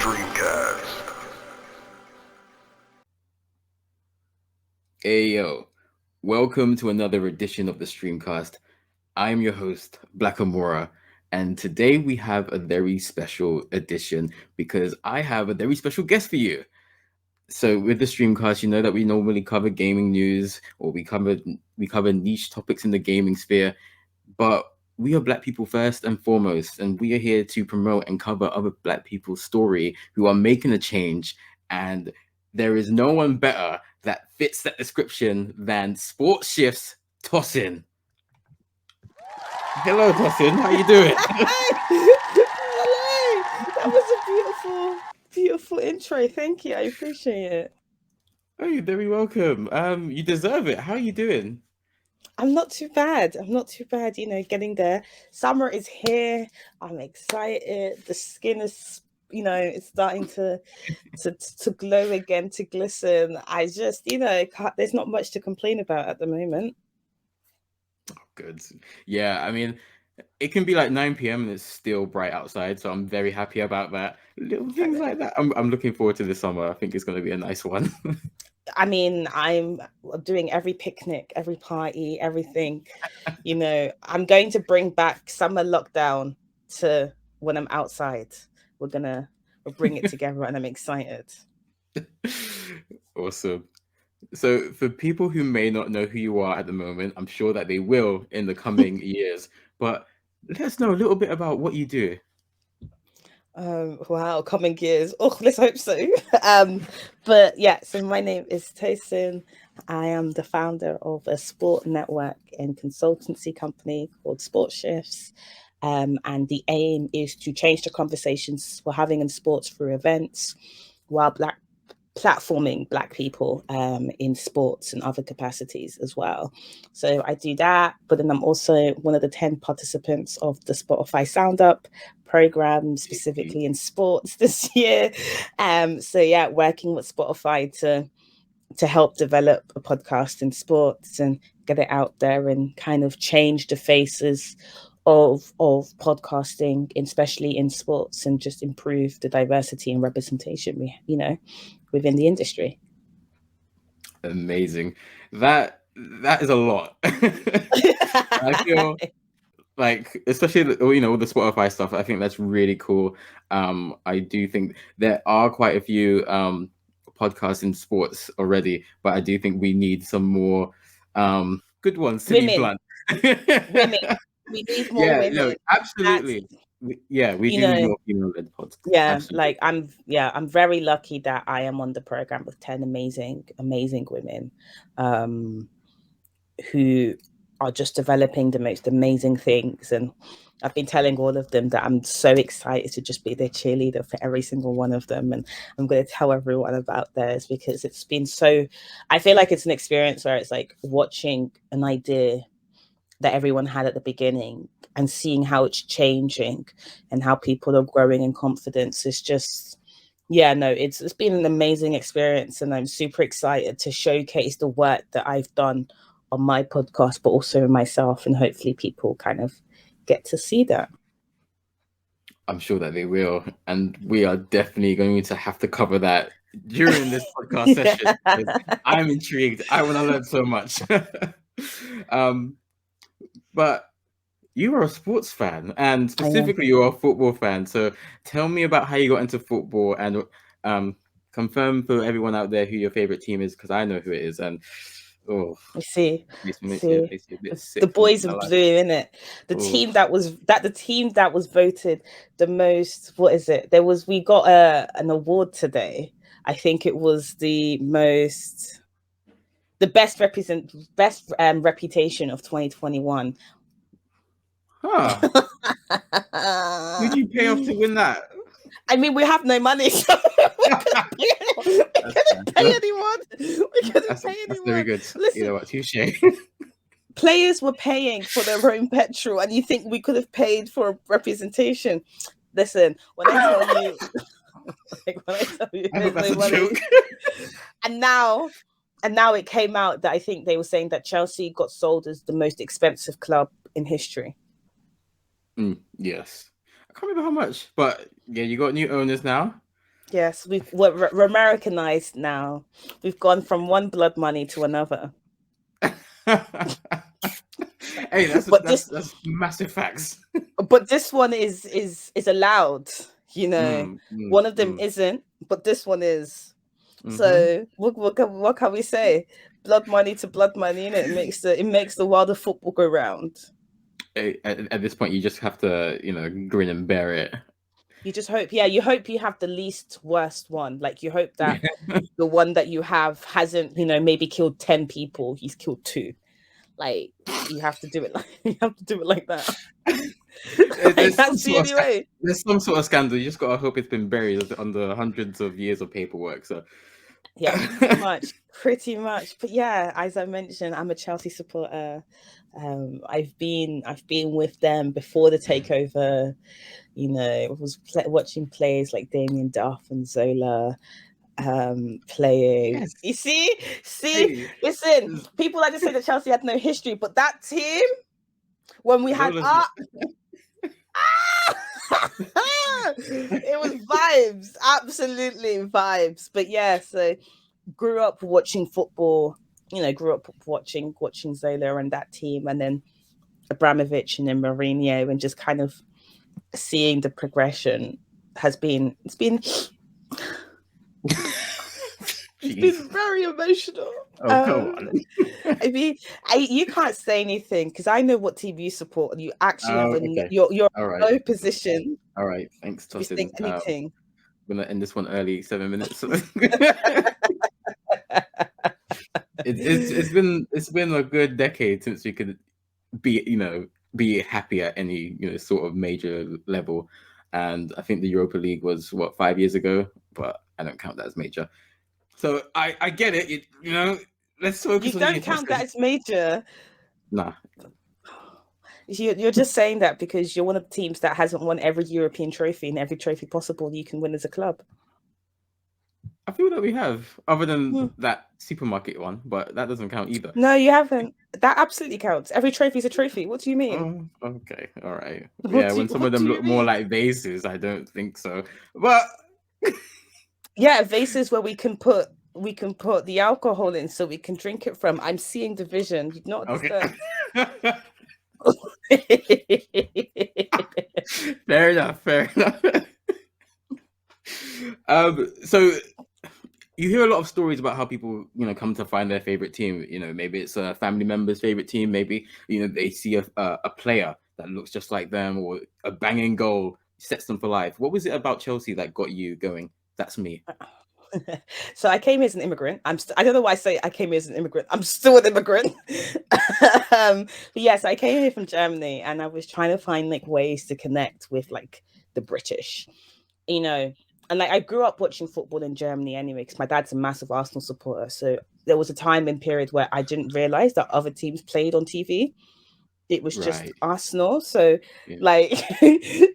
Streamcast. Hey yo, welcome to another edition of the Streamcast. I am your host, Black Amora, and today we have a very special edition because I have a very special guest for you. So with the Streamcast, you know that we normally cover gaming news or we cover niche topics in the gaming sphere, but we are Black people first and foremost, and we are here to promote and cover other Black people's story who are making a change. And there is no one better that fits that description than Sports Shift's Tosin. Hello, Tosin. How you doing? Hello. That was a beautiful intro. Thank you. I appreciate it. Oh, you're very welcome. You deserve it. How are you doing? I'm not too bad. Getting there. Summer is here. I'm excited. The skin is, it's starting to glow again, to glisten. I just, there's not much to complain about at the moment. Good. Yeah, I mean, it can be like 9 p.m. and it's still bright outside, so I'm very happy about that. Little things like that. I'm looking forward to this summer. I think it's going to be a nice one. I mean, I'm doing every picnic, every party, everything. I'm going to bring back summer lockdown to when I'm outside. We'll bring it together, and I'm excited. Awesome. So, for people who may not know who you are at the moment, I'm sure that they will in the coming years. But let us know a little bit about what you do. Wow, coming years. Oh, let's hope so. But yeah, so my name is Tosin. I am the founder of a sport network and consultancy company called Sport Shifts. And the aim is to change the conversations we're having in sports through events while platforming Black people in sports and other capacities as well. So I do that, but then I'm also one of the 10 participants of the Spotify Sound Up program, specifically in sports this year. So yeah, working with Spotify to help develop a podcast in sports and get it out there and kind of change the faces of podcasting, especially in sports, and just improve the diversity and representation within the industry. Amazing. That is a lot. I feel like, especially with the Spotify stuff, I think that's really cool. I do think there are quite a few podcasts in sports already, but I do think we need some more good ones, to be blunt. Women. We need more women. No, absolutely. We do need more female-led podcasts. Yeah, absolutely. I'm very lucky that I am on the program with 10 amazing women who are just developing the most amazing things. And I've been telling all of them that I'm so excited to just be their cheerleader for every single one of them. And I'm going to tell everyone about theirs because it's been I feel like it's an experience where it's like watching an idea that everyone had at the beginning and seeing how it's changing and how people are growing in confidence. It's just, it's been an amazing experience. And I'm super excited to showcase the work that I've done on my podcast, but also myself, and hopefully people kind of get to see that. I'm sure that they will, and we are definitely going to have to cover that during this podcast session. I'm intrigued. I want to learn so much. But you are a sports fan, and specifically you're a football fan. So tell me about how you got into football, and confirm for everyone out there who your favorite team is, because I know who it is. And the boys of blue, innit? The team that was voted the most. What is it? We got an award today. I think it was the best reputation of 2021. Huh. Who do you pay off to win that? I mean, we have no money, so we couldn't pay anyone. That's very good. Listen, you know what? Touche. Players were paying for their own petrol, and you think we could have paid for a representation? Listen, when I tell you, there's no money. And now it came out that I think they were saying that Chelsea got sold as the most expensive club in history. Yes. I can't remember how much, but yeah, you got new owners now. Yes, we're Americanized now. We've gone from one blood money to another. Hey, But that's massive facts. this one is allowed. You know, Mm, mm, one of them mm, isn't, but this one is. mm-hmm. So what can we say? Blood money to blood money, and it makes the world of football go round. At this point, you just have to, grin and bear it. You just hope, yeah, you hope you have the least worst one. Like you hope that Yeah. the one that you have hasn't, maybe killed 10 people. He's killed 2. Like you have to do it like you have to do it like that. Like, There's that's the only way. there's some sort of scandal. You just gotta hope it's been buried under hundreds of years of paperwork. So, Yeah, pretty much, pretty much. But yeah, as I mentioned, I'm a Chelsea supporter. I've been with them before the takeover. I was watching players like Damien Duff and Zola playing. yes, You see, hey, listen, people like to say that Chelsea had no history, but that team, when we had Zola's it was vibes, absolutely vibes. But yeah, so grew up watching football. Grew up watching Zola and that team, and then Abramovich and then Mourinho, and just kind of seeing the progression it's been it's been very emotional. Oh, come on. I mean, you can't say anything because I know what team you support, and you actually have Okay. you're All in right. no position All right. Thanks, to be saying Tosin. anything. I'm gonna end this one early, 7 minutes. It's been a good decade since we could be happy at any sort of major level, and I think the Europa League was 5 years ago, but I don't count that as major. So I get it. Let's You focus on you, don't count that Tosin. as major. Nah, You're just saying that because you're one of the teams that hasn't won every European trophy and every trophy possible you can win as a club. I feel that we have, other than that supermarket one, but that doesn't count either. No, you haven't. That absolutely counts. Every trophy is a trophy. What do you mean? Oh, okay, all right. What Yeah, do when you, some of what them do look you more mean? like vases, I don't think so. But Yeah, vases where we can put the alcohol in so we can drink it from. I'm seeing the vision. You don't okay. understand. Fair enough. Fair enough. So you hear a lot of stories about how people, come to find their favorite team. Maybe it's a family member's favorite team. Maybe they see a player that looks just like them, or a banging goal sets them for life. What was it about Chelsea that got you going? That's me. So I came here as an immigrant. I don't know why I say I came here as an immigrant. I'm still an immigrant. But yes, I came here from Germany, and I was trying to find like ways to connect with like the British, and like I grew up watching football in Germany anyway, because my dad's a massive Arsenal supporter. So there was a time and period where I didn't realize that other teams played on TV. It was just Right. Arsenal. So Yeah. like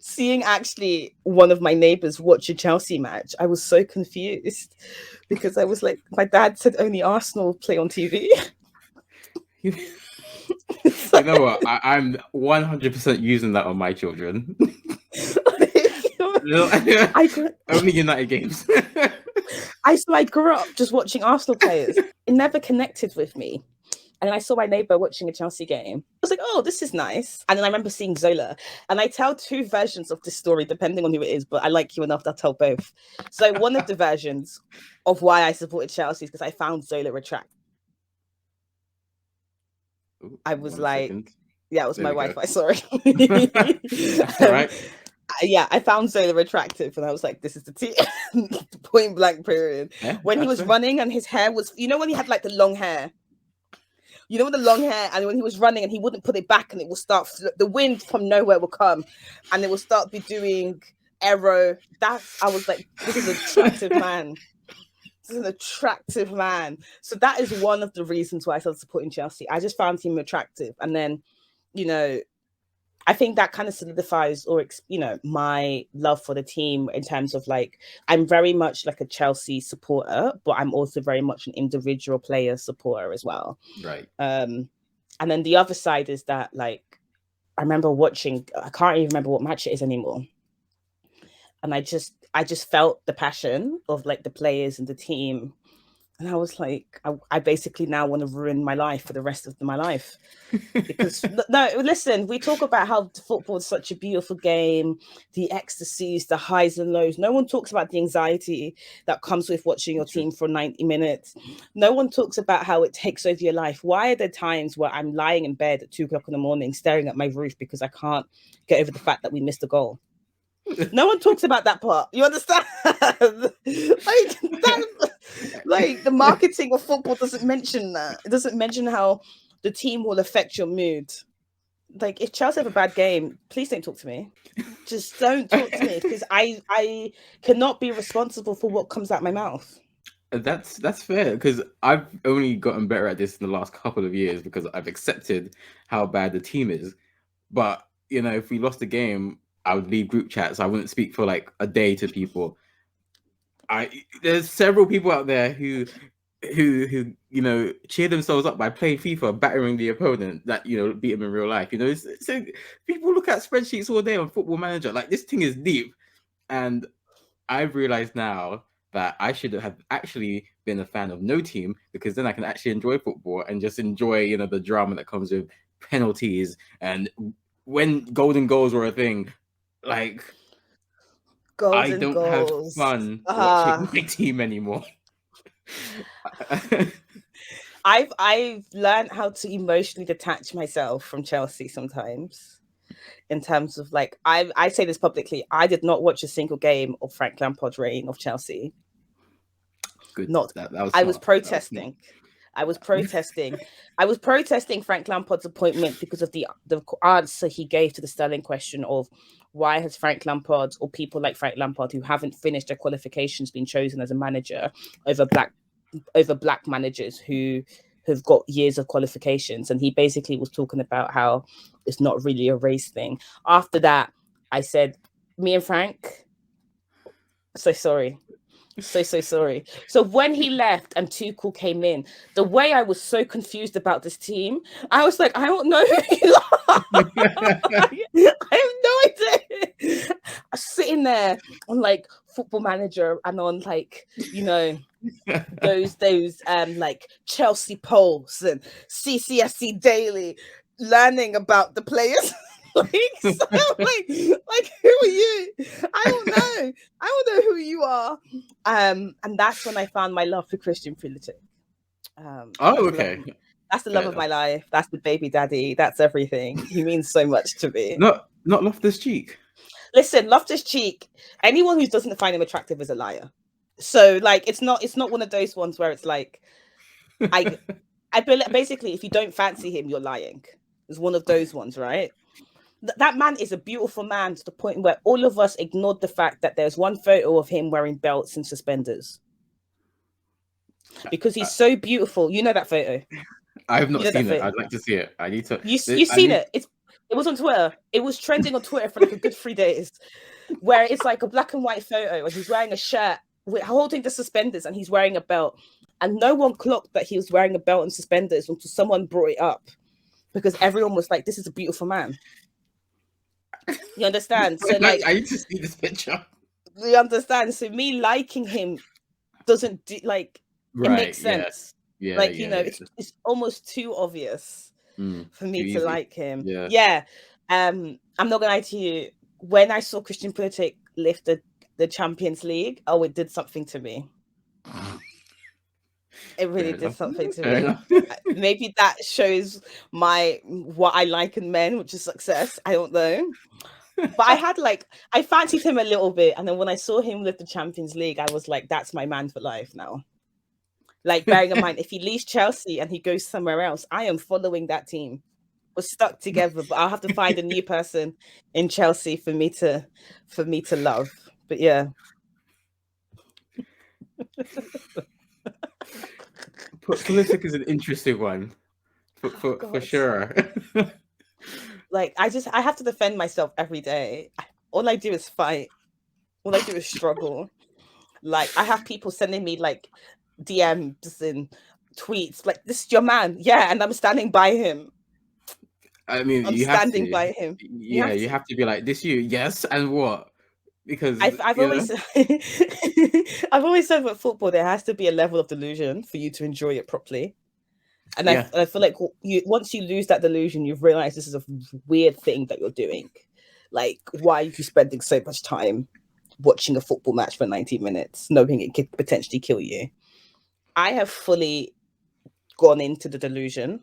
seeing actually one of my neighbors watch a Chelsea match, I was so confused because I was like, my dad said only Arsenal play on TV. You So, know what? I'm 100% using that on my children. Only United games. I grew up just watching Arsenal players. It never connected with me. And then I saw my neighbor watching a Chelsea game. I was like, oh, this is nice. And then I remember seeing Zola. And I tell 2 versions of this story, depending on who it is, but I like you enough to tell both. So one of the versions of why I supported Chelsea is because I found Zola attractive. I was like, second. yeah, it was There my we go. Wi-Fi, sorry. That's all right. Yeah, I found Zola attractive, and I was like, this is the team. Point blank period. Yeah, When he was running and his hair was, when he had like the long hair, with the long hair, and when he was running and he wouldn't put it back, and it will start, the wind from nowhere will come and it will start be doing arrow. I was like, this is an attractive man. This is an attractive man. So that is one of the reasons why I started supporting Chelsea. I just found him attractive. And then, I think that kind of solidifies my love for the team in terms of like, I'm very much like a Chelsea supporter, but I'm also very much an individual player supporter as well. Right. And then the other side is that like, I remember watching, I can't even remember what match it is anymore. And I just felt the passion of like the players and the team. And I was like, I basically now want to ruin my life for the rest of my life. Because no, listen, we talk about how football is such a beautiful game, the ecstasies, the highs and lows. No one talks about the anxiety that comes with watching your team for 90 minutes. No one talks about how it takes over your life. Why are there times where I'm lying in bed at 2 o'clock in the morning, staring at my roof because I can't get over the fact that we missed a goal? No one talks about that part. You understand? Like the marketing of football doesn't mention that. It doesn't mention how the team will affect your mood. Like if Chelsea have a bad game, please don't talk to me. Just don't talk to me because I cannot be responsible for what comes out my mouth. That's fair, because I've only gotten better at this in the last couple of years because I've accepted how bad the team is. But if we lost the game, I would leave group chats. I wouldn't speak for like a day to people. There's several people out there who cheer themselves up by playing FIFA, battering the opponent that beat them in real life. So people look at spreadsheets all day on Football Manager. Like, this thing is deep, and I've realized now that I should have actually been a fan of no team, because then I can actually enjoy football and just enjoy the drama that comes with penalties and when golden goals were a thing. Like, I don't have fun watching my team anymore. I've learned how to emotionally detach myself from Chelsea sometimes, in terms of like I say this publicly. I did not watch a single game of Frank Lampard's reign of Chelsea. Good. Not. That was I was protesting. I was protesting Frank Lampard's appointment because of the answer he gave to the Sterling question of why has Frank Lampard, or people like Frank Lampard who haven't finished their qualifications, been chosen as a manager over black managers who have got years of qualifications. And he basically was talking about how it's not really a race thing. After that, I said, me and Frank, so sorry. So sorry. So when he left and Tuchel came in, the way I was so confused about this team, I was like, I don't know who you are. I have no idea. I'm sitting there on like Football Manager and on like, those like Chelsea Pulse and CCSC Daily, learning about the players. Like who are you? I don't know who you are. And that's when I found my love for Christian Pulisic. Okay. That's the love of my life. That's the baby daddy. That's everything. He means so much to me. Not Loftus-Cheek. Listen, Loftus-Cheek, anyone who doesn't find him attractive is a liar. So like it's not one of those ones where it's like I basically, if you don't fancy him, you're lying. It's one of those ones, right? That man is a beautiful man to the point where all of us ignored the fact that there's one photo of him wearing belts and suspenders because he's so beautiful. You know that photo? I have not seen it. I'd like to see it. I need to. You've seen it? It was on Twitter. It was trending on Twitter for like a good 3 days, where it's like a black and white photo and he's wearing a shirt holding the suspenders and he's wearing a belt, and no one clocked that he was wearing a belt and suspenders until someone brought it up, because everyone was like, "This is a beautiful man." You understand? So like, I need to see this picture. You understand? So me liking him doesn't it makes sense. Yeah, it's almost too obvious for me to like him. Yeah. I'm not gonna lie to you. When I saw Christian Pulisic lift the Champions League, it did something to me. It really did something to me. Maybe that shows what I like in men, which is success. I don't know. But I fancied him a little bit, and then when I saw him lift the Champions League, I was like, that's my man for life now. Like, bearing in mind, if he leaves Chelsea and he goes somewhere else, I am following that team. We're stuck together, but I'll have to find a new person in Chelsea for me to love. But yeah. Pulisic is an interesting one, for sure. Like, I have to defend myself every day. All I do is fight. All I do is struggle. Like, I have people sending me like DMs and tweets like, "This is your man," yeah, and I'm standing by him. I mean, I'm standing by him. Yeah, you have to be like, "This you, yes, and what?" because I've always I've always said with football there has to be a level of delusion for you to enjoy it properly. And yeah, I feel like once you lose that delusion, you've realized this is a weird thing that you're doing. Like, why are you spending so much time watching a football match for 90 minutes, knowing it could potentially kill you? I have fully gone into the delusion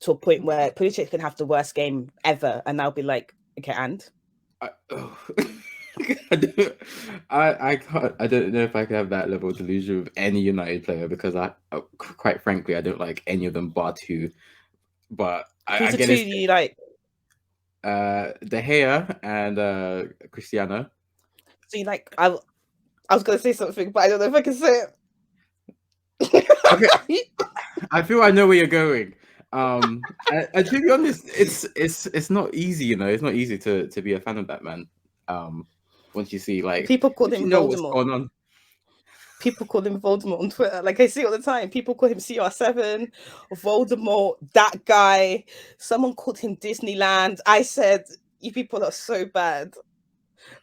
to a point where Pulisic can have the worst game ever, and I'll be like, okay, and oh. I can't. I don't know if I can have that level of delusion with any United player because quite frankly, I don't like any of them bar two. But who's I the get two it. you like? De Gea and Cristiano. So you like? I was gonna say something, but I don't know if I can say Okay, it. I feel I know where you're going. And to be honest, it's not easy. You know, it's not easy to be a fan of that man. Once you see People call once him you know what's Voldemort. going on. People call him Voldemort on Twitter. Like I see all the time. People call him CR7, Voldemort, that guy. Someone called him Disneyland. I said, you people are so bad.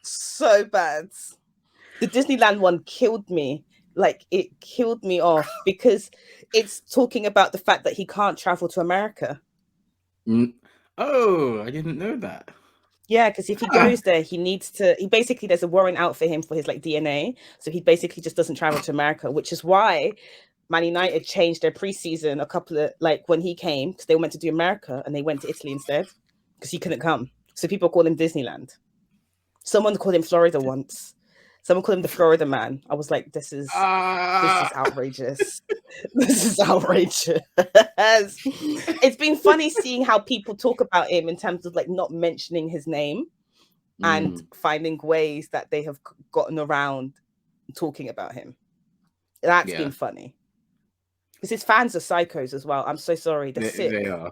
So bad. The Disneyland one killed me. Like it killed me off because it's talking about the fact that he can't travel to America. Oh, I didn't know that. Yeah, because if he goes there, he basically there's a warrant out for him for his like DNA. So he basically just doesn't travel to America, which is why Man United changed their preseason a couple of like when he came because they were meant to do America and they went to Italy instead because he couldn't come. So people call him Disneyland. Someone called him Florida once. Someone called him the Florida Man. I was like, this is outrageous. This is outrageous. It's been funny seeing how people talk about him in terms of like not mentioning his name and finding ways that they have gotten around talking about him. That's been funny. Because his fans are psychos as well. I'm so sorry. They're sick. They are.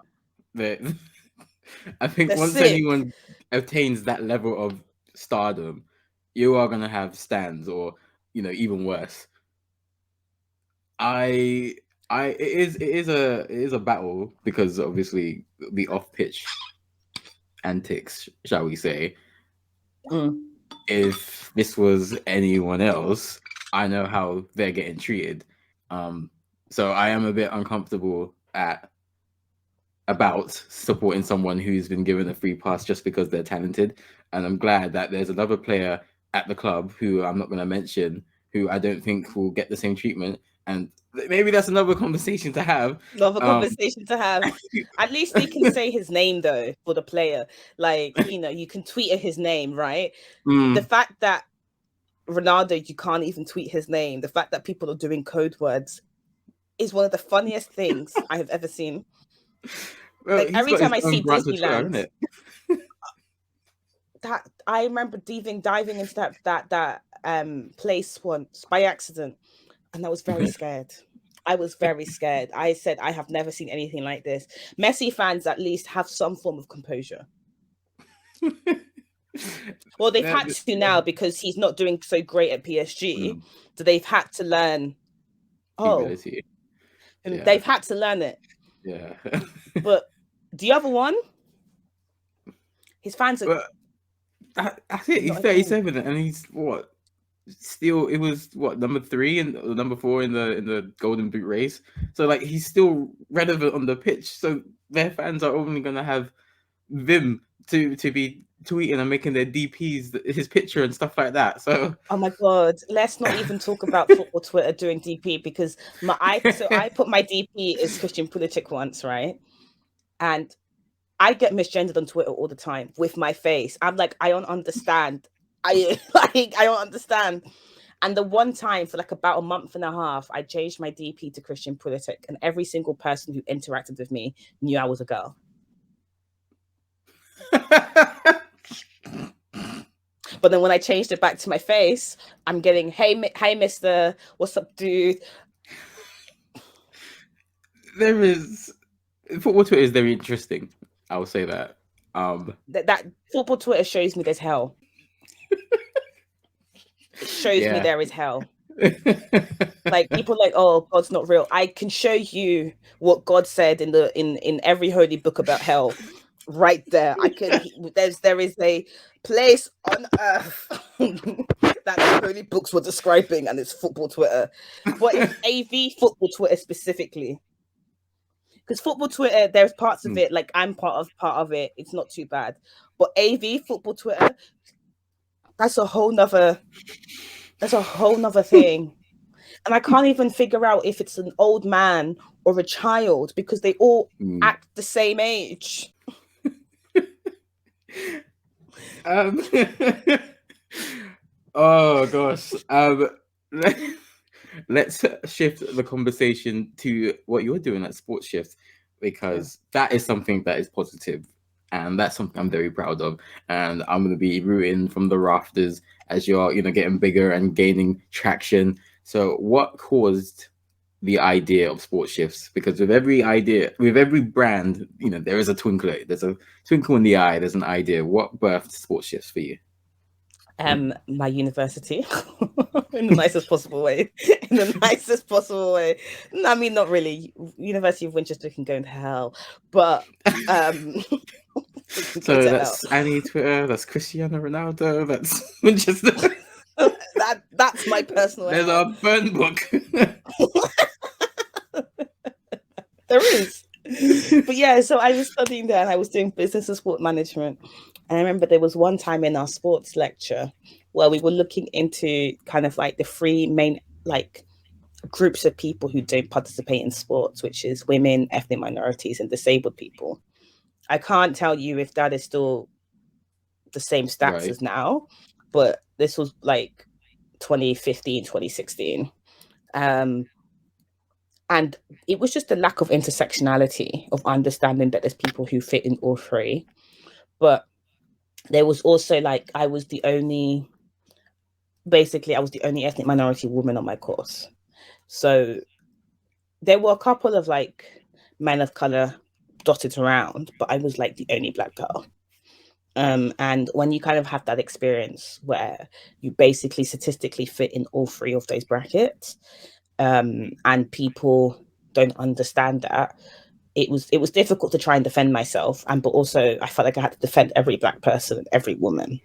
I think once sick. anyone attains that level of stardom, you are gonna have stands, or even worse. It is a battle because obviously the off pitch antics, shall we say. If this was anyone else, I know how they're getting treated. So I am a bit uncomfortable about supporting someone who's been given a free pass just because they're talented. And I'm glad that there's another player at the club who I'm not going to mention, who I don't think will get the same treatment. And maybe that's another conversation to have. Another conversation to have. At least we can say his name though for the player. Like, you can tweet his name, right? The fact that Ronaldo, you can't even tweet his name. The fact that people are doing code words is one of the funniest things I have ever seen. Well, like every time I see Disneyland, Twitter, that I remember diving into that place once by accident, and I was very scared. I was very scared. I said, I have never seen anything like this. Messi fans at least have some form of composure. Well, they've had to now because he's not doing so great at PSG. So they've had to learn. Humility. And they've had to learn it. Yeah. But the other one, his fans are. That's it. He's 37, and he's what? Still, it was what, number 3 and number 4 in the Golden Boot race. So like he's still relevant on the pitch. So their fans are only gonna have Vim to be tweeting and making their DPs his picture and stuff like that. So oh my god, let's not even talk about football Twitter doing DP because I put my DP as Christian Pulisic once, right? And I get misgendered on Twitter all the time with my face. I'm like, I don't understand. I don't understand. And the one time for like about a month and a half, I changed my DP to Christian Pulisic, and every single person who interacted with me knew I was a girl. But then when I changed it back to my face, I'm getting, hey, mister, what's up, dude? There is football Twitter is very interesting. I will say that. That football Twitter shows me there's hell. It shows me there is hell. Like people are like, oh, God's not real. I can show you what God said in every holy book about hell. right there. There is a place on earth that the holy books were describing, and it's football Twitter. But it's AV football Twitter specifically. Because football Twitter, there's parts of it, like I'm part of it. It's not too bad. But AV football Twitter, that's a whole nother thing. And I can't even figure out if it's an old man or a child because they all act the same age. Oh gosh. Let's shift the conversation to what you're doing at Sports Shift, because that is something that is positive, and that's something I'm very proud of. And I'm going to be rooting from the rafters as you're, getting bigger and gaining traction. So, what caused the idea of Sports Shifts? Because with every brand, there is a twinkle. There's a twinkle in the eye. There's an idea. What birthed Sports Shifts for you? My university in the nicest possible way. I mean, not really. University of Winchester can go into hell, but so that's Annie Twitter, that's Cristiano Ronaldo, that's Winchester. That's my personal. There's a burn book. There is. But yeah, so I was studying there and I was doing business and sport management. And I remember there was one time in our sports lecture where we were looking into kind of like the three main like groups of people who don't participate in sports, which is women, ethnic minorities, and disabled people. I can't tell you if that is still the same stats as now, but this was like 2015, 2016. And it was just a lack of intersectionality, of understanding that there's people who fit in all three. But there was also like, I was the only ethnic minority woman on my course. So there were a couple of like men of color dotted around, but I was like the only Black girl. And when you kind of have that experience where you basically statistically fit in all three of those brackets, and people don't understand that, it was difficult to try and defend myself, but also I felt like I had to defend every Black person, every woman,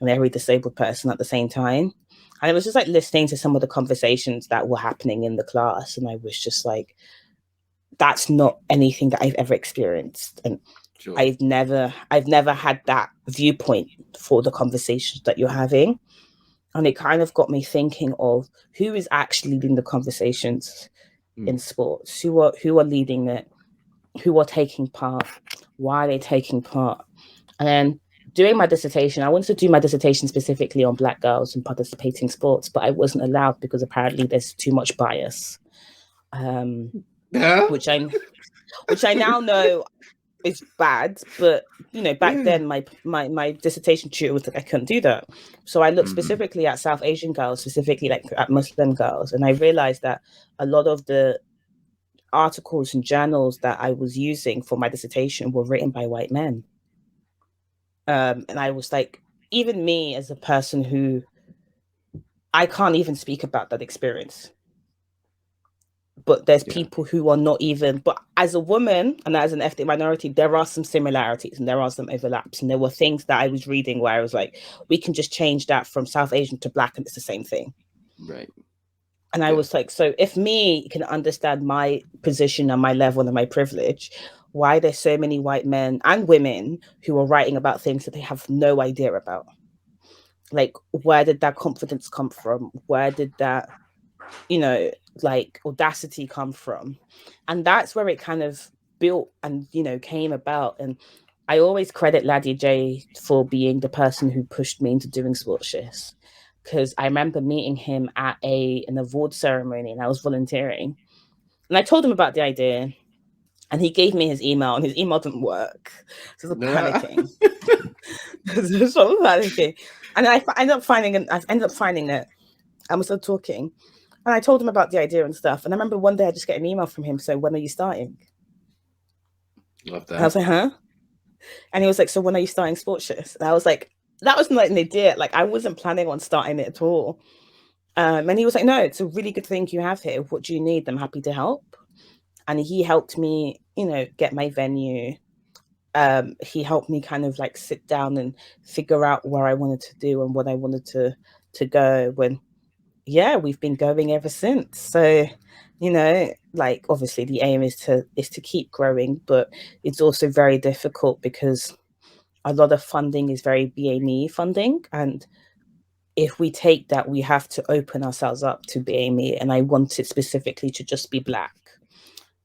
and every disabled person at the same time. And it was just like listening to some of the conversations that were happening in the class, and I was just like, that's not anything that I've ever experienced, and sure. I've never had that viewpoint for the conversations that you're having. And it kind of got me thinking of who is actually leading the conversations in sports, who are leading it, who are taking part, why are they taking part. And then doing my dissertation, I wanted to do my dissertation specifically on Black girls in participating sports, but I wasn't allowed because apparently there's too much bias, which I now know is bad. But back then my dissertation tutor was like, I couldn't do that. So I looked specifically at South Asian girls, specifically like at Muslim girls, and I realized that a lot of the articles and journals that I was using for my dissertation were written by white men. And I was like, even me as a person who I can't even speak about that experience. But there's people who are not even, but as a woman and as an ethnic minority, there are some similarities and there are some overlaps. And there were things that I was reading where I was like, we can just change that from South Asian to Black and it's the same thing. Right. And I was like, so if me can understand my position and my level and my privilege, why there's so many white men and women who are writing about things that they have no idea about? Like, where did that confidence come from? Where did that, like audacity come from? And that's where it kind of built and, came about. And I always credit Laddie J for being the person who pushed me into doing Sports Shifts. Because I remember meeting him at an award ceremony and I was volunteering. And I told him about the idea and he gave me his email and his email didn't work. So I was panicking. So I was panicking. And I ended up finding it. And we started talking. And I told him about the idea and stuff. And I remember one day I just get an email from him saying, when are you starting? Love that. And I was like, huh? And he was like, so when are you starting Sports Shifts? And I was like, that was not an idea. Like, I wasn't planning on starting it at all. And he was like, no, it's a really good thing you have here. What do you need? I'm happy to help. And he helped me, get my venue. he helped me kind of like sit down and figure out where I wanted to do and what I wanted to go. When yeah, we've been going ever since. So, like obviously the aim is to keep growing, but it's also very difficult because a lot of funding is very BAME funding, and if we take that, we have to open ourselves up to BAME, and I want it specifically to just be Black.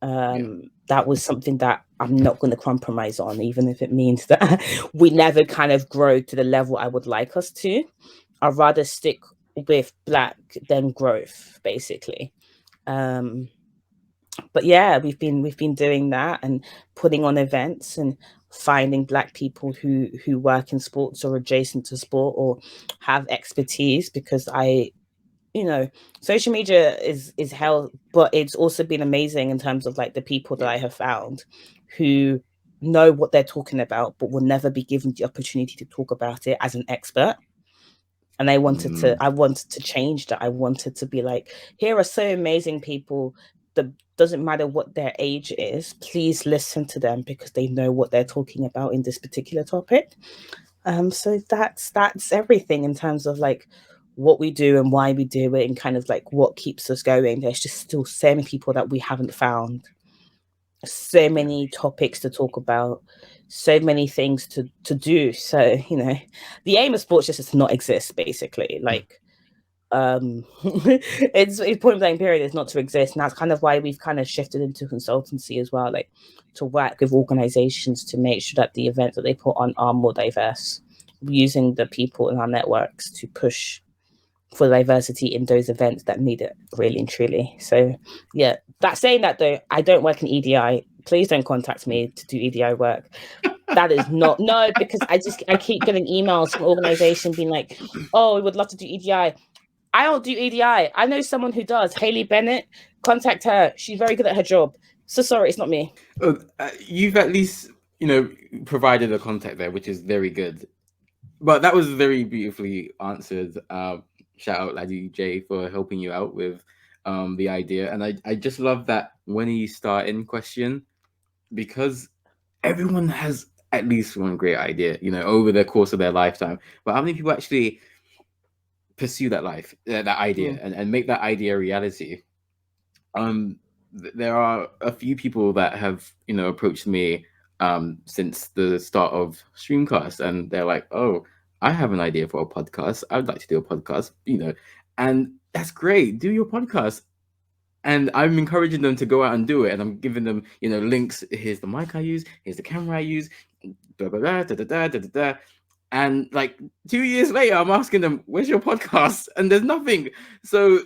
Yeah. That was something that I'm not going to compromise on, even if it means that we never kind of grow to the level I would like us to. I'd rather stick with Black than growth, basically. But yeah, we've been doing that and putting on events and finding Black people who work in sports or adjacent to sport or have expertise, because social media is hell, but it's also been amazing in terms of like the people that I have found who know what they're talking about but will never be given the opportunity to talk about it as an expert. And I wanted to change that. I wanted to be like, here are so amazing people that doesn't matter what their age is, please listen to them because they know what they're talking about in this particular topic. So that's everything in terms of like what we do and why we do it and kind of like what keeps us going. There's just still so many people that we haven't found, so many topics to talk about, so many things to do. So the aim of sports just is to not exist, basically. Like it's point blank period is not to exist, and that's kind of why we've kind of shifted into consultancy as well, like to work with organizations to make sure that the events that they put on are more diverse, using the people in our networks to push for diversity in those events that need it really and truly. So yeah, that saying that though, I don't work in EDI. Please don't contact me to do EDI work. That is not no, because I keep getting emails from organization being like, oh, we would love to do EDI. I don't do EDI. I know someone who does. Haley Bennett, contact her. She's very good at her job. So sorry, it's not me. You've at least provided a contact there, which is very good. But that was very beautifully answered. Shout out Laddie J for helping you out with the idea, and I just love that when you start in question, because everyone has at least one great idea, over the course of their lifetime. But how many people actually pursue that idea, and make that idea a reality? There are a few people that have approached me since the start of Streamcast, and they're like, oh, I have an idea for a podcast, I would like to do a podcast, and that's great, do your podcast. And I'm encouraging them to go out and do it, and I'm giving them links. Here's the mic I use, here's the camera I use, blah, blah, blah, da, da, da, da, da, da. And like 2 years later, I'm asking them, where's your podcast? And there's nothing. So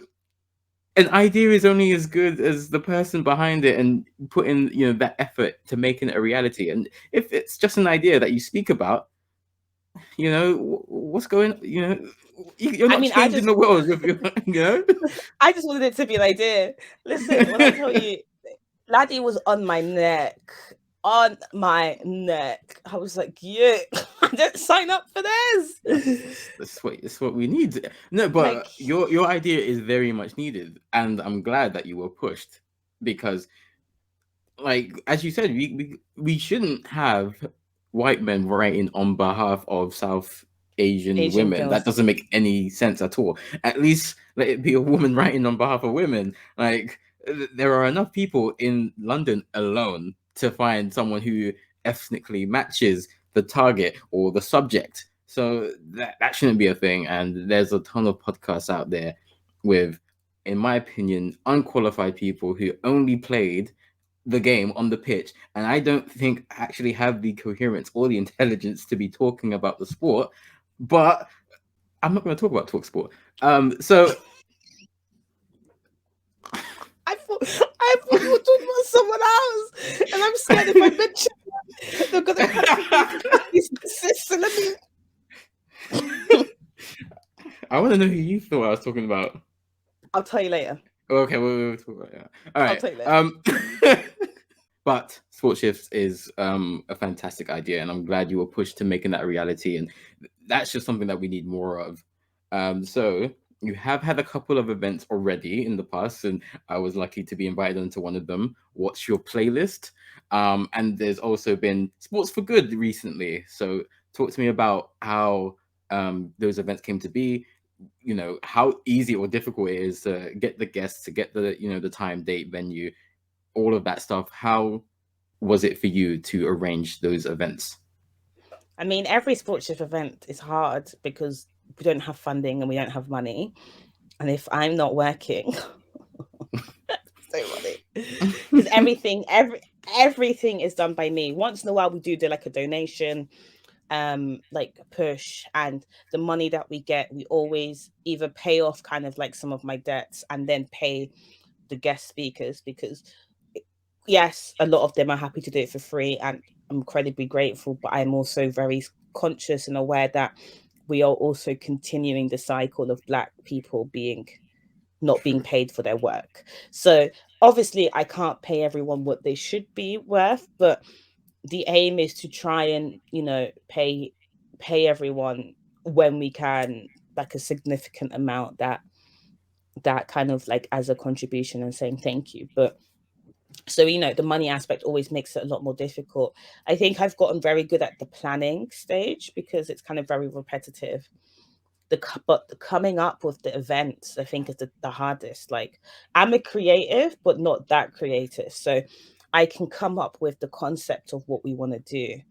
an idea is only as good as the person behind it and put in that effort to making it a reality. And if it's just an idea that you speak about, what's going you're not changing the world with I just wanted it to be an idea. Listen, when I tell you, Laddie was on my neck. I was like, yeah, I didn't sign up for this. That's what we need. No, but like, your idea is very much needed, and I'm glad that you were pushed, because like as you said, we shouldn't have white men writing on behalf of South Asian women. Girls. That doesn't make any sense at all. At least let it be a woman writing on behalf of women. Like there are enough people in London alone to find someone who ethnically matches the target or the subject. So that shouldn't be a thing. And there's a ton of podcasts out there with, in my opinion, unqualified people who only played the game on the pitch, and I don't think actually have the coherence or the intelligence to be talking about the sport. But I'm not going to talk about talk sport. So I thought you were talking about someone else, and I'm scared if I mention that, they're going to have to let me. I want to know who you thought I was talking about. I'll tell you later. Okay, we'll talk about that. All right. I'll tell you later. But Sports Shifts is a fantastic idea, and I'm glad you were pushed to making that a reality. And that's just something that we need more of. So you have had a couple of events already in the past, and I was lucky to be invited into one of them. What's your playlist? And there's also been Sports for Good recently. So talk to me about how those events came to be. You know, how easy or difficult it is to get the guests, to get the the time, date, venue, all of that stuff. How was it for you to arrange those events? I mean, every sports shift event is hard because we don't have funding and we don't have money. And if I'm not working, so funny, because everything is done by me. Once in a while, we do like a donation, like push, and the money that we get, we always either pay off kind of like some of my debts and then pay the guest speakers, because yes, a lot of them are happy to do it for free, and I'm incredibly grateful, but I'm also very conscious and aware that we are also continuing the cycle of Black people not being paid for their work. So obviously I can't pay everyone what they should be worth, but the aim is to try and, pay everyone when we can, like a significant amount that kind of like as a contribution and saying thank you. But so, the money aspect always makes it a lot more difficult. I think I've gotten very good at the planning stage because it's kind of very repetitive. But the coming up with the events, I think, is the hardest. Like, I'm a creative but not that creative, so I can come up with the concept of what we want to do,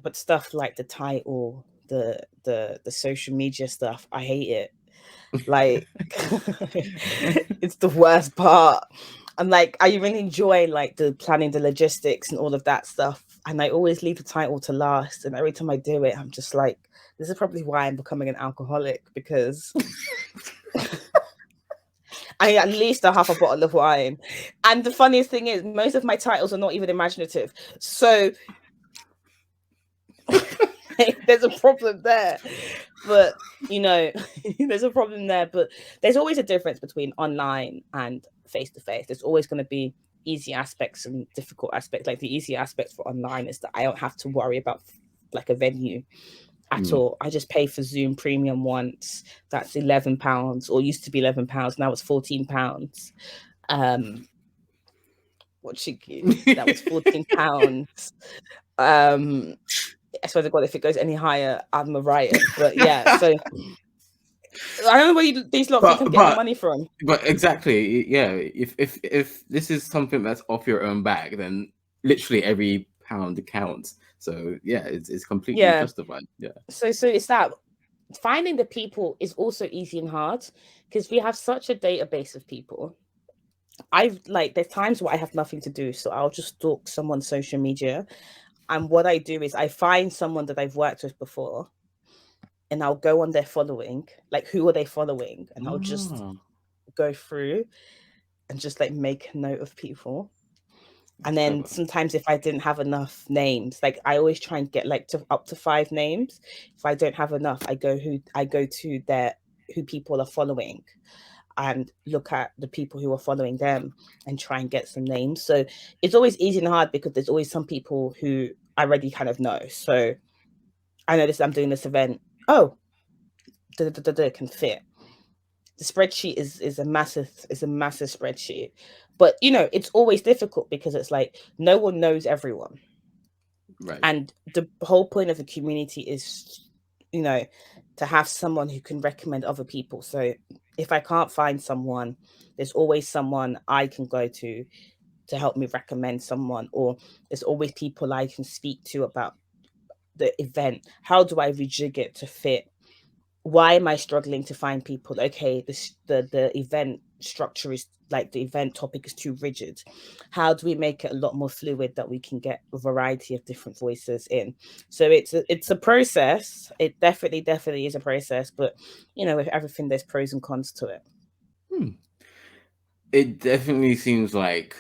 but stuff like the title, the social media stuff, I hate it. Like, it's the worst part. I'm like, I really enjoy like the planning, the logistics and all of that stuff, and I always leave the title to last, and every time I do it, I'm just like, this is probably why I'm becoming an alcoholic, because I need at least a half a bottle of wine. And the funniest thing is, most of my titles are not even imaginative. So there's a problem there. But, there's a problem there. But there's always a difference between online and face to face. There's always going to be easy aspects and difficult aspects. Like, the easy aspects for online is that I don't have to worry about like a venue at all. I just pay for Zoom Premium once. That's £11, or used to be £11. Now it's £14. What cheeky? That was £14. I swear to God, if it goes any higher, I'm a riot. But yeah, so I don't know where these lot think I'm getting the money from. But exactly, yeah. If this is something that's off your own back, then literally every pound counts. So yeah, it's completely justified. Yeah. So it's that finding the people is also easy and hard because we have such a database of people. There's times where I have nothing to do, so I'll just stalk someone's social media. And what I do is I find someone that I've worked with before, and I'll go on their following, like who are they following, and I'll just go through and just like make a note of people. And then sometimes if I didn't have enough names, like I always try and get like up to 5 names. If I don't have enough, I go to who people are following and look at the people who are following them and try and get some names. So it's always easy and hard because there's always some people who I already kind of know. So I know I'm doing this event. Oh, can fit. The spreadsheet is a massive spreadsheet, but it's always difficult because it's like no one knows everyone, right? And the whole point of the community is to have someone who can recommend other people. So if I can't find someone, there's always someone I can go to help me recommend someone, or there's always people I can speak to about the event. How do I rejig it to fit? Why am I struggling to find people? Okay, the event structure is like the event topic is too rigid. How do we make it a lot more fluid that we can get a variety of different voices in? So it's a process. It definitely is a process, but with everything, there's pros and cons to it. It definitely seems like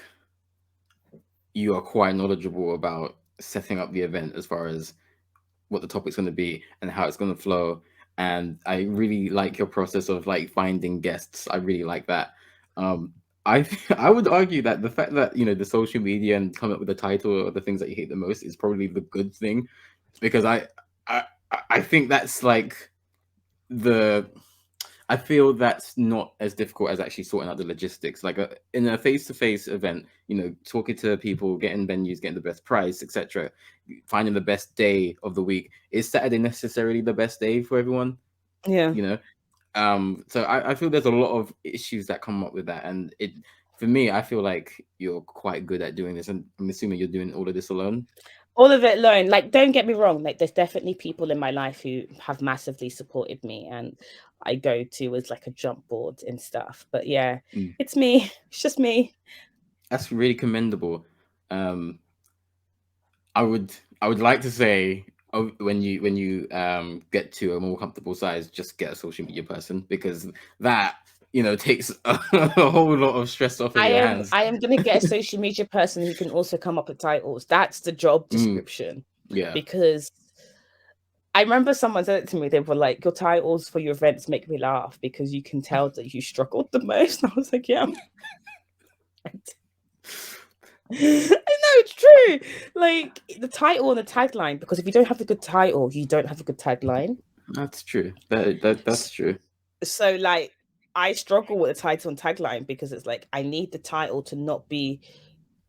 you are quite knowledgeable about setting up the event as far as what the topic's going to be and how it's going to flow. And I really like your process of like finding guests. I really like that. I I would argue that the fact that the social media and come up with the title or the things that you hate the most is probably the good thing, because I think that's like the I feel that's not as difficult as actually sorting out the logistics. Like in a face-to-face event, talking to people, getting venues, getting the best price, etc., finding the best day of the week. Is Saturday necessarily the best day for everyone? Yeah. You know, so I feel there's a lot of issues that come up with that, and for me, I feel like you're quite good at doing this, and I'm assuming you're doing all of this alone. All of it alone. Like, don't get me wrong, like there's definitely people in my life who have massively supported me and I go to as like a jump board and stuff. But yeah, Mm. it's me. It's just me. That's really commendable. Um, I would like to say, when you get to a more comfortable size, just get a social media person, because that takes a whole lot of stress off of I your am hands. I am gonna get a social media person who can also come up with titles. That's the job Mm, description. yeah. Because I remember someone said it to me, they were like, your titles for your events make me laugh because you can tell that you struggled the most. And I was like, yeah. I know it's true. Like the title and the tagline, because if you don't have a good title, you don't have a good tagline. That's true. That's true. So like I struggle with the title and tagline because it's like I need the title to not be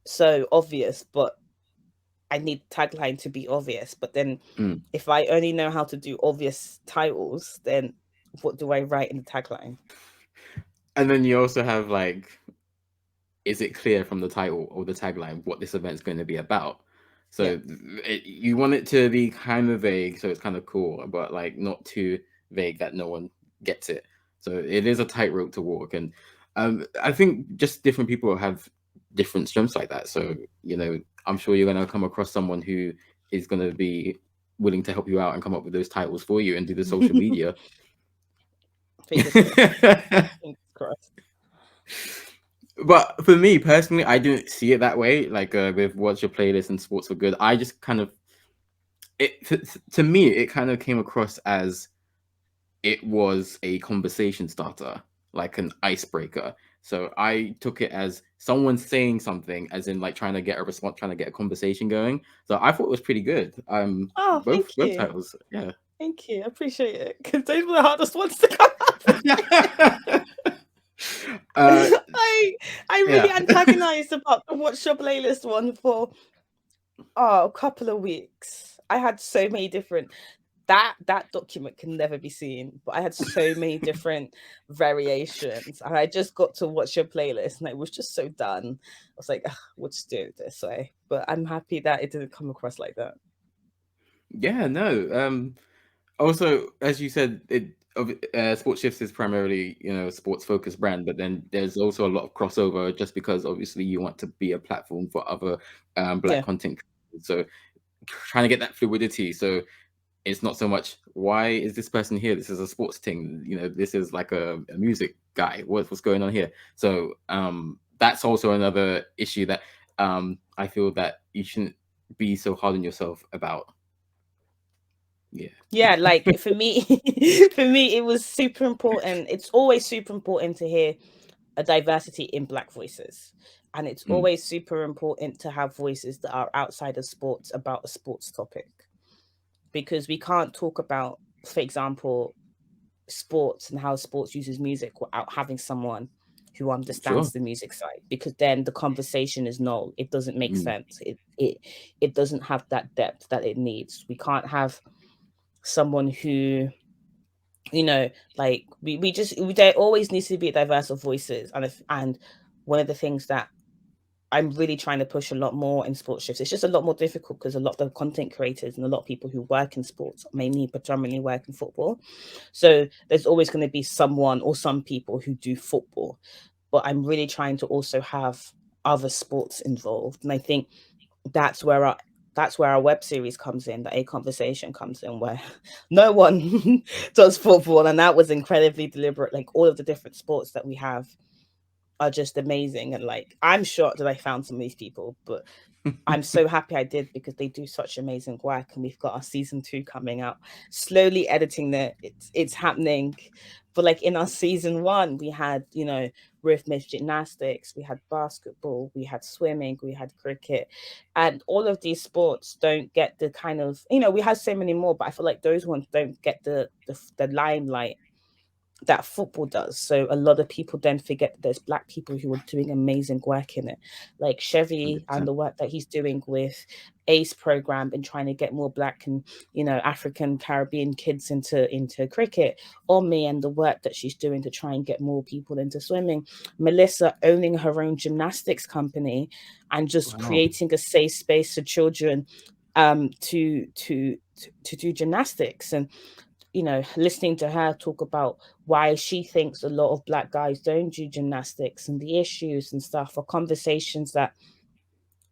so obvious, but I need the tagline to be obvious. But then Mm. if I only know how to do obvious titles, then what do I write in the tagline? And then you also have, like, is it clear from the title or the tagline what this event's going to be about? Yeah. So you want it to be kind of vague, so it's kind of cool, but like not too vague that no one gets it. So it is a tightrope to walk, and I think just different people have different strengths like that. So I'm sure you're going to come across someone who is going to be willing to help you out and come up with those titles for you and do the social media. Fingers crossed. Fingers crossed. But for me personally, I didn't see it that way. Like with What's Your Playlist and Sports for Good, I just kind of to me it kind of came across as it was a conversation starter, like an icebreaker. So I took it as someone saying something, as in like trying to get a response, trying to get a conversation going. So I thought it was pretty good. Oh, Both thank both you. titles, yeah. Thank you. I appreciate it. Because those were the hardest ones to come up. uh, I really yeah. antagonized about the What's Your Playlist one for a couple of weeks. I had so many different that document can never be seen, but I had so many different variations, and I just got to What's Your Playlist, and it was just so done. I was like, we'll just do it this way. But I'm happy that it didn't come across like that. Yeah, no. Also, as you said, Sports Shifts is primarily a sports focused brand, but then there's also a lot of crossover, just because obviously you want to be a platform for other Black Yeah. content creators. So trying to get that fluidity, so it's not so much why is this person here. This is a sports thing. This is like a music guy. What's going on here? So that's also another issue that I feel that you shouldn't be so hard on yourself about. Yeah, like for me, for me, it was super important. It's always super important to hear a diversity in Black voices. And it's Mm, always super important to have voices that are outside of sports about a sports topic. Because we can't talk about, for example, sports and how sports uses music without having someone who sure. understands the music side, because then the conversation is null. It doesn't make Mm, sense. It doesn't have that depth that it needs. We can't have someone who, like there always needs to be a diverse of voices. And one of the things that I'm really trying to push a lot more in sports shifts, it's just a lot more difficult because a lot of the content creators and a lot of people who work in sports mainly predominantly work in football. So there's always going to be someone or some people who do football, but I'm really trying to also have other sports involved. And I think that's where our web series comes in, that A Conversation comes in, where no one does football, and that was incredibly deliberate. Like all of the different sports that we have are just amazing, and like I'm shocked that I found some of these people, but I'm so happy I did, because they do such amazing work, and we've got our season 2 coming out. Slowly editing that, it's happening. But like in our season 1, we had rhythmic gymnastics, we had basketball, we had swimming, we had cricket, and all of these sports don't get the kind of we have so many more, but I feel like those ones don't get the limelight that football does. So a lot of people then forget that there's black people who are doing amazing work in it, like Chevy and 100%. the work that he's doing with ACE program and trying to get more black and African Caribbean kids into cricket, or me and the work that she's doing to try and get more people into swimming. Melissa owning her own gymnastics company and just Wow. creating a safe space for children to do gymnastics. And listening to her talk about why she thinks a lot of black guys don't do gymnastics and the issues and stuff are conversations that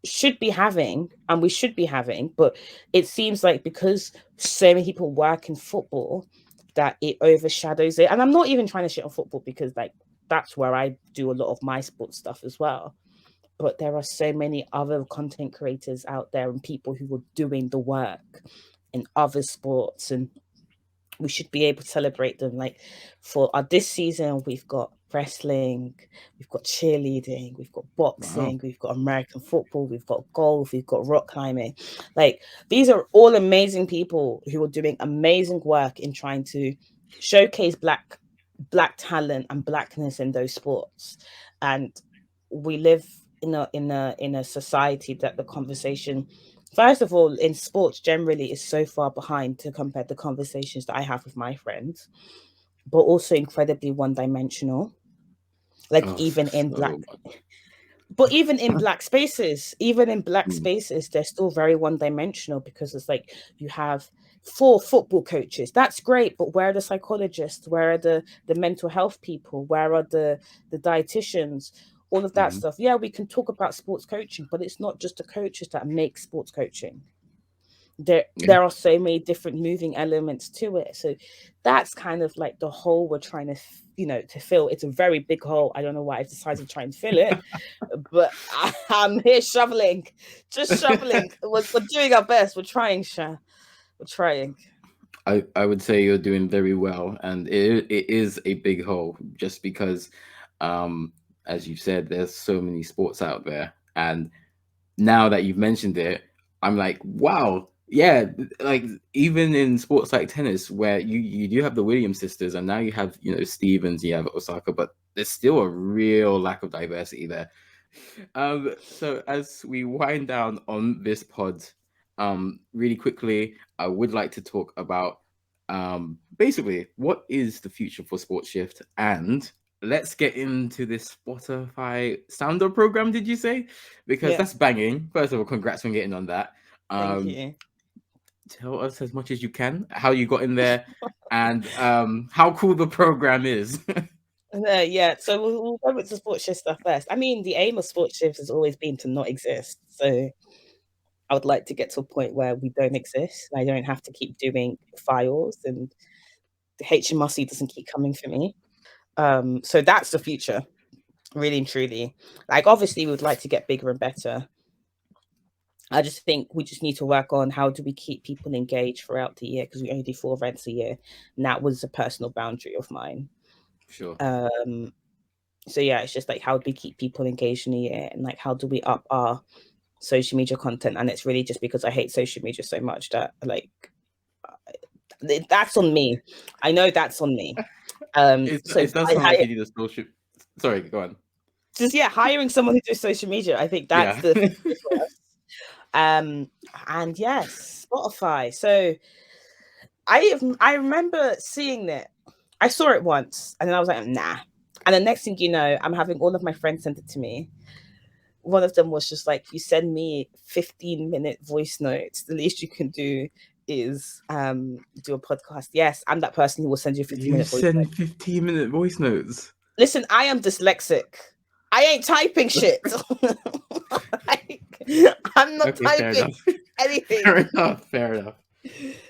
should be having and we should be having, but it seems like because so many people work in football that it overshadows it. And I'm not even trying to shit on football because like that's where I do a lot of my sports stuff as well. But there are so many other content creators out there and people who are doing the work in other sports, and we should be able to celebrate them. Like for our this season, we've got wrestling, we've got cheerleading, we've got Wow. boxing, we've got American football, we've got golf, we've got rock climbing. Like these are all amazing people who are doing amazing work in trying to showcase black talent and blackness in those sports. And we live in a society that the conversation, first of all, in sports generally is so far behind to compare the conversations that I have with my friends, but also incredibly one dimensional. Like Oh, even in so much. but even in black spaces, even in black Mm, spaces, they're still very one dimensional because it's like you have four football coaches. That's great, but where are the psychologists? Where are the mental health people? Where are the dietitians? All of that mhm. stuff. Yeah, we can talk about sports coaching, but it's not just the coaches that make sports coaching. There Yeah. are so many different moving elements to it. So that's kind of like the hole we're trying to to fill. It's a very big hole. I don't know why I've decided to try and fill it, but I'm here shoveling, just shoveling. We're doing our best. We're trying, Sha. We're trying. I would say you're doing very well, and it is a big hole just because, um, as you said, there's so many sports out there, and now that you've mentioned it, I'm like, wow, yeah, like even in sports like tennis, where you do have the Williams sisters, and now you have Stevens, you have Osaka, but there's still a real lack of diversity there. So as we wind down on this pod, really quickly, I would like to talk about basically what is the future for Sports Shift, and let's get into this Spotify sounder program. Did you say? Because Yeah. that's banging. First of all, congrats on getting on that. Thank Um, you. tell us as much as you can how you got in there, and how cool the program is. Yeah, so we'll go with the sports shift stuff first. I mean, the aim of sports shifts has always been to not exist. So I would like to get to a point where we don't exist. I don't have to keep doing files and the HMRC doesn't keep coming for me. So that's the future, really and truly. Like obviously we would like to get bigger and better. I just think we just need to work on how do we keep people engaged throughout the year because we only do 4 events a year. And that was a personal boundary of mine. Sure. Um, so yeah, it's just like how do we keep people engaged in the year and like how do we up our social media content? And it's really just because I hate social media so much that like that's on me. I know that's on me. So It does I sound like you need a social. Sorry, go on. just yeah, hiring someone who does social media. I think that's Yeah. the future for us. And yes, Spotify. So I remember seeing it. I saw it once, and then I was like, nah. And the next thing you know, I'm having all of my friends send it to me. One of them was just like, "You send me 15-minute voice notes. The least you can do is do a podcast." Yes, I'm that person who will send you a You 15-minute voice note. send 15-minute voice notes. Listen, I am dyslexic. I ain't typing shit. Like, I'm not Okay, fair typing enough. Fair anything. enough. Fair enough.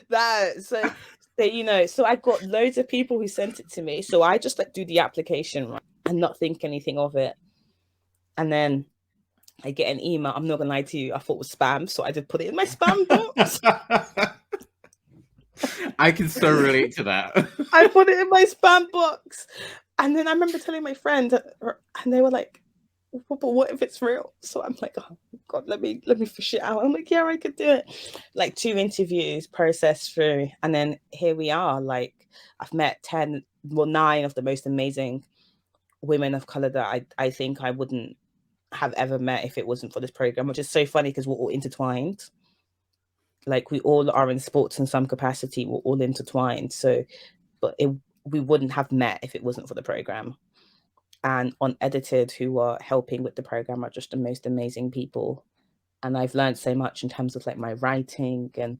That so I got loads of people who sent it to me. So I just like do the application, right, and not think anything of it. And then I get an email. I'm not gonna lie to you, I thought it was spam, so I did put it in my spam box. I can so relate to that. I put it in my spam box. And then I remember telling my friend, and they were like, but what if it's real? So I'm like, oh God, let me fish it out. I'm like, yeah, I could do it. Like 2 interviews processed through, and then here we are. Like I've met 10 9 of the most amazing women of color that I think I wouldn't have ever met if it wasn't for this program, which is so funny because we're all intertwined. Like we all are in sports in some capacity. We're all intertwined. So, but we wouldn't have met if it wasn't for the program. And Unedited, who are helping with the program, are just the most amazing people. And I've learned so much in terms of like my writing and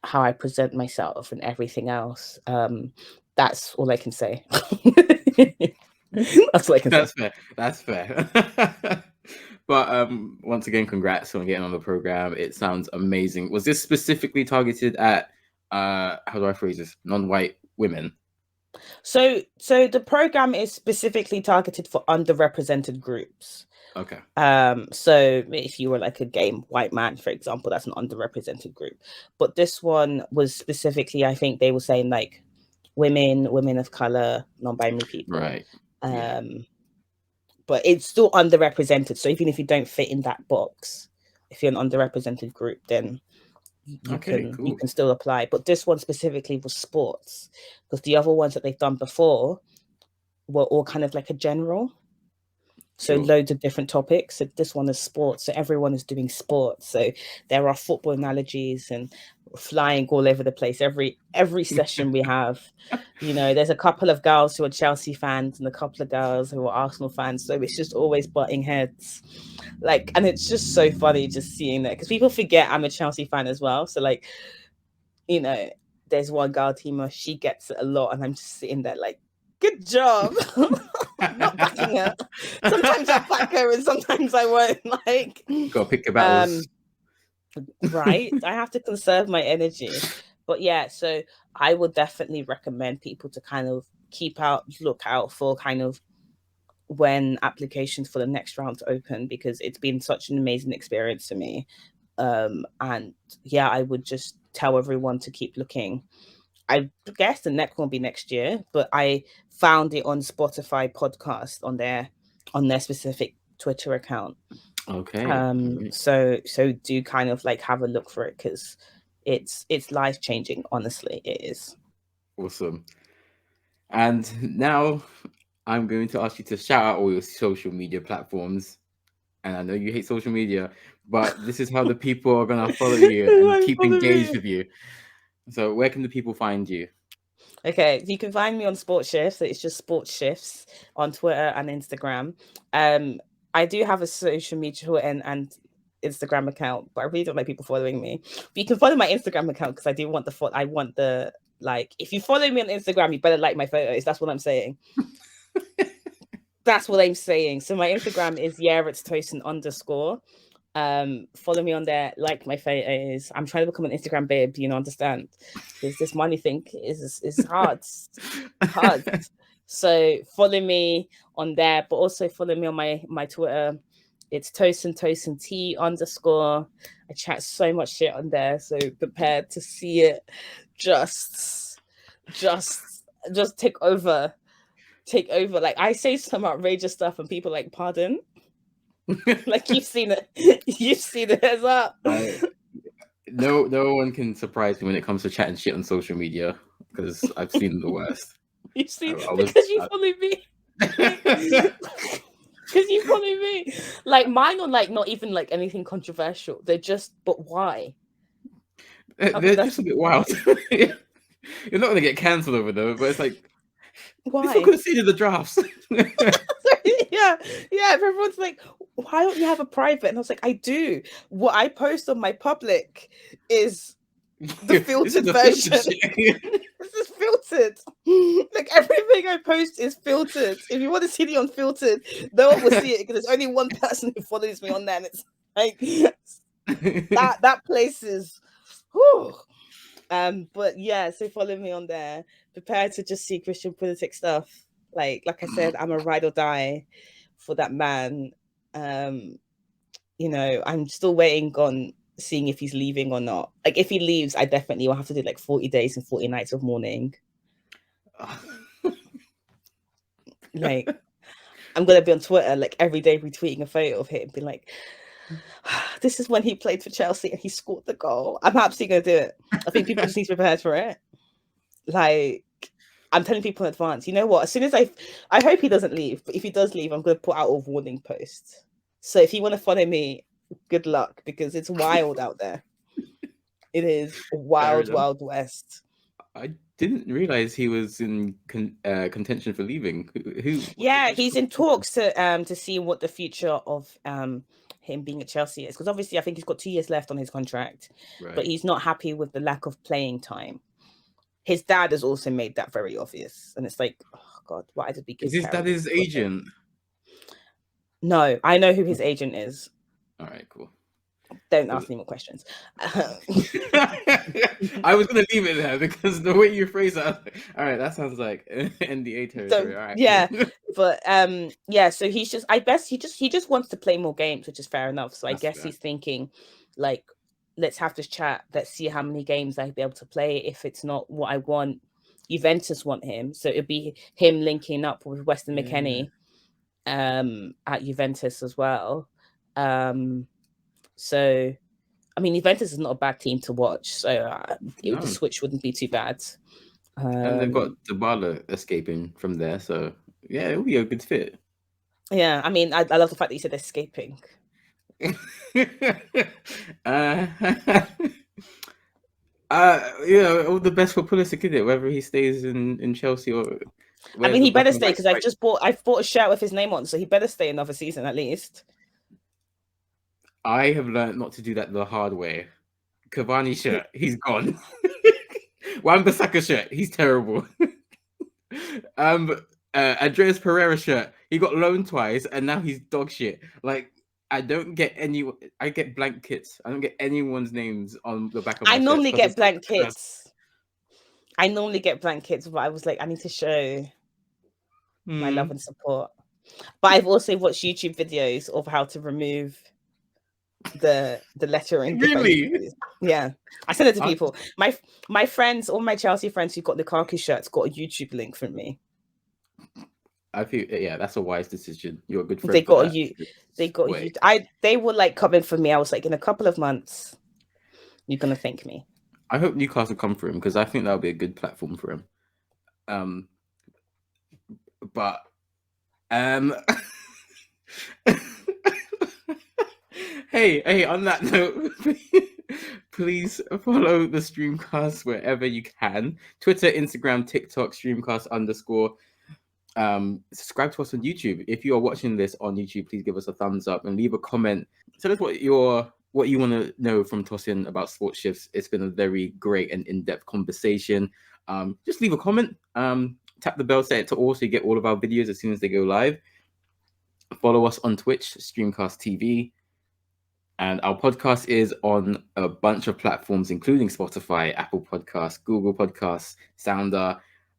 how I present myself and everything else. That's all I can say. That's what I can That's say. fair. That's fair. But once again, congrats on getting on the program. It sounds amazing. Was this specifically targeted at how do I phrase this? Non-white women? So the program is specifically targeted for underrepresented groups. Okay. So if you were like a gay white man, for example, that's an underrepresented group. But this one was specifically, I think they were saying like women of color, non-binary people. Right. Yeah. But it's still underrepresented. So even if you don't fit in that box, if you're an underrepresented group, then you can still apply. But this one specifically was sports, because the other ones that they've done before were all kind of like a general. So loads of different topics. So this one is sports. So everyone is doing sports. So there are football analogies and flying all over the place. Every session we have, you know, there's a couple of girls who are Chelsea fans and a couple of girls who are Arsenal fans. So it's just always butting heads. Like, and it's just so funny just seeing that, because people forget I'm a Chelsea fan as well. So like, you know, there's one girl, Tima, she gets it a lot, and I'm just sitting there like, good job. Not backing her. Sometimes I back her and sometimes I won't. Like, gotta pick your battles. Right. I have to conserve my energy. But yeah, so I would definitely recommend people to kind of look out for kind of when applications for the next round open, because it's been such an amazing experience to me. And yeah, I would just tell everyone to keep looking. I guess the next one will be next year, but I found it on Spotify podcast on their specific Twitter account. Okay. So do kind of like have a look for it, because it's life changing. Honestly, it is. Awesome. And now I'm going to ask you to shout out all your social media platforms. And I know you hate social media, but this is how the people are gonna follow you and keep engaged with you. So where can the people find you? Okay, you can find me on Sports Shifts. It's just Sports Shifts on Twitter and Instagram. I do have a social media and Instagram account, but I really don't like people following me. But you can follow my Instagram account, because I do want I want the, like, if you follow me on Instagram, you better like my photos. That's what I'm saying. That's what I'm saying. So my Instagram is it's Tosin _. Follow me on there, like my photos. I'm trying to become an Instagram babe, you know, understand? Because this money thing is hard. Hard. So follow me on there, but also follow me on my Twitter. It's Tosin T _. I chat so much shit on there, so prepared to see it just take over. Like, I say some outrageous stuff and people like, pardon? Like, you've seen it as well. No one can surprise me when it comes to chatting shit on social media, because I've seen the worst. You've seen because you follow me. Because you follow me. Like, mine are like not even like anything controversial. They're just, but why? They're just a bit wild. You're not gonna get cancelled over them, but it's like, why? People consider the drafts. Yeah. Everyone's like, why don't you have a private? And I was like, I do. What I post on my public is the filtered version. This is filtered. Like, everything I post is filtered. If you want to see the unfiltered, no one will see it, because there's only one person who follows me on there, and it's like that place is. Whew. But yeah, so follow me on there. Prepare to just see Christian politic stuff. Like I said, I'm a ride or die for that man. You know, I'm still waiting on seeing if he's leaving or not. Like, if he leaves, I definitely will have to do like 40 days and 40 nights of mourning. Like, I'm gonna be on Twitter like every day retweeting a photo of him, being like, this is when he played for Chelsea and he scored the goal. I'm absolutely gonna do it. I think people just need to be prepared for it. Like, I'm telling people in advance. You know what? As soon as I hope he doesn't leave, but if he does leave, I'm going to put out a warning post. So if you want to follow me, good luck, because it's wild out there. It is wild, wild west. I didn't realize he was in contention for leaving. Yeah, he's in talks to see what the future of him being at Chelsea is, because obviously I think he's got 2 years left on his contract, Right. but he's not happy with the lack of playing time. His dad has also made that very obvious, and it's like, oh God, why did we give? Is his dad his agent? No, I know who his agent is. All right, cool. Don't ask me more questions. I was gonna leave it there because the way you phrase it, all right, that sounds like NDA territory. All right, yeah, cool. But yeah. So he's just, I guess he just wants to play more games, which is fair enough. So that's I guess fair. He's thinking, like, let's have this chat. Let's see how many games I'll be able to play. If it's not what I want, Juventus want him, so it'd be him linking up with Weston McKennie, at Juventus as well. So, I mean, Juventus is not a bad team to watch, so the switch wouldn't be too bad. And they've got Dybala escaping from there, so yeah, it'll be a good fit. Yeah, I mean, I love the fact that you said escaping. You know, all the best for Pulisic, is it? Whether he stays in Chelsea or. I mean, he better stay, because I've bought a shirt with his name on, so he better stay another season at least. I have learned not to do that the hard way. Cavani shirt, he's gone. Wan-Bissaka shirt, he's terrible. Andreas Pereira shirt, he got loaned twice and now he's dog shit. Like, I don't get I get blank kits. I don't get anyone's names on the back of my I normally get blank kits. I normally get blank kits, but I was like, I need to show my love and support. But I've also watched YouTube videos of how to remove the lettering. Really? Yeah, I sent it to people. My friends, all my Chelsea friends who got Lukaku shirts, got a YouTube link from me. I feel, yeah, that's a wise decision. You're a good friend. They were like coming for me. I was like, in a couple of months, you're gonna thank me. I hope Newcastle come for him, because I think that'll be a good platform for him. But hey, on that note, please follow the Streamcast wherever you can. Twitter, Instagram, TikTok, Streamcast _. Subscribe to us on YouTube. If you are watching this on YouTube, please give us a thumbs up and leave a comment. Tell us what you want to know from Tosin about sports shifts. It's been a very great and in-depth conversation. Just leave a comment. Tap the bell, set it to all, so you get all of our videos as soon as they go live. Follow us on Twitch, Streamcast TV. And our podcast is on a bunch of platforms, including Spotify, Apple Podcasts, Google Podcasts, Sounder,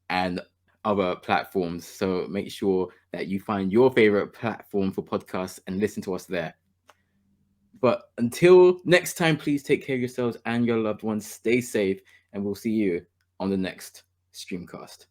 and other platforms. So make sure that you find your favorite platform for podcasts and listen to us there. But until next time, please take care of yourselves and your loved ones. Stay safe, and we'll see you on the next Streamcast.